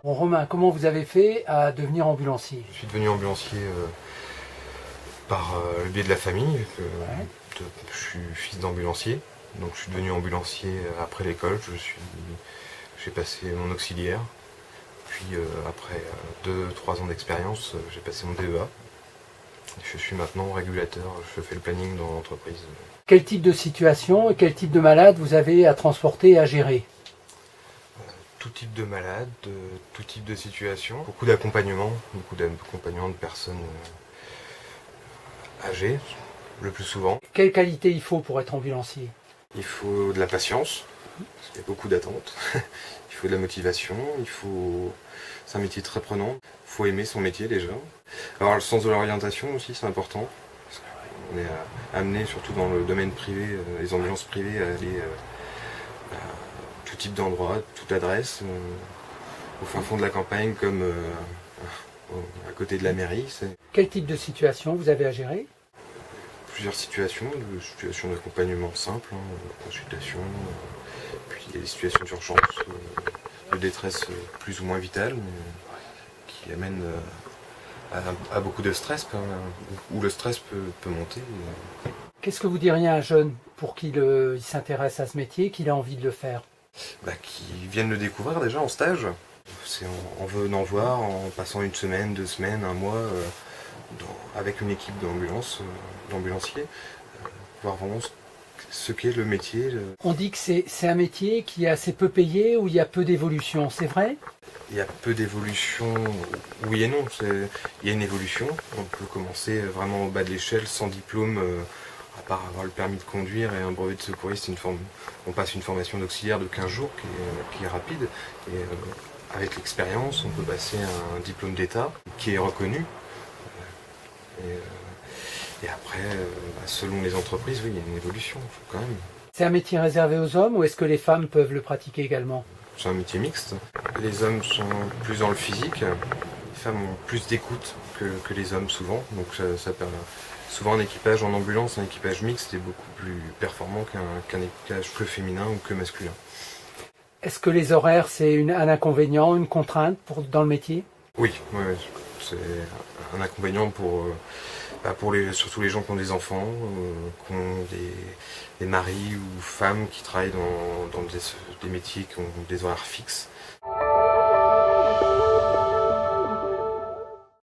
Bon, Romain, comment vous avez fait à devenir ambulancier? Je suis devenu ambulancier par le biais de la famille. Je suis fils d'ambulancier, donc je suis devenu ambulancier après l'école. J'ai passé mon auxiliaire, puis après 2-3 ans d'expérience, j'ai passé mon DEA. Je suis maintenant régulateur, je fais le planning dans l'entreprise. Quel type de situation et quel type de malade vous avez à transporter et à gérer? Tout type de malade, tout type de situation, beaucoup d'accompagnement de personnes âgées, le plus souvent. Quelle qualité il faut pour être ambulancier? Il faut de la patience, parce qu'il y a beaucoup d'attentes. Il faut de la motivation, c'est un métier très prenant. Il faut aimer son métier déjà. Alors le sens de l'orientation aussi, c'est important. On est amené, surtout dans le domaine privé, les ambulances privées, à aller à tout type d'endroit, toute adresse, au fin fond de la campagne comme à côté de la mairie. Quel type de situation vous avez à gérer? Plusieurs situations d'accompagnement simple, consultation, puis il y a des situations d'urgence, de détresse plus ou moins vitale, mais qui amènent à beaucoup de stress, quand même, où le stress peut monter. Qu'est-ce que vous diriez à un jeune pour qu'il il s'intéresse à ce métier, qu'il a envie de le faire? Qui viennent le découvrir déjà en stage. C'est en venant voir, en passant 1 semaine, 2 semaines, 1 mois, avec une équipe d'ambulanciers, voir vraiment ce qu'est le métier. On dit que c'est un métier qui est assez peu payé, où il y a peu d'évolution, c'est vrai? Il y a peu d'évolution, oui et non. Il y a une évolution. On peut commencer vraiment au bas de l'échelle, sans diplôme, à part avoir le permis de conduire et un brevet de secouriste. On passe une formation d'auxiliaire de 15 jours qui est rapide. Et avec l'expérience, on peut passer un diplôme d'État qui est reconnu. Et après, selon les entreprises, oui, il y a une évolution quand même. C'est un métier réservé aux hommes ou est-ce que les femmes peuvent le pratiquer également? C'est un métier mixte. Les hommes sont plus dans le physique, les femmes ont plus d'écoute que les hommes souvent. Donc ça permet. Souvent un équipage en ambulance, un équipage mixte est beaucoup plus performant qu'un équipage que féminin ou que masculin. Est-ce que les horaires, c'est un inconvénient, une contrainte dans le métier? Oui, c'est un inconvénient pour surtout les gens qui ont des enfants, qui ont des maris ou femmes qui travaillent dans des métiers qui ont des horaires fixes.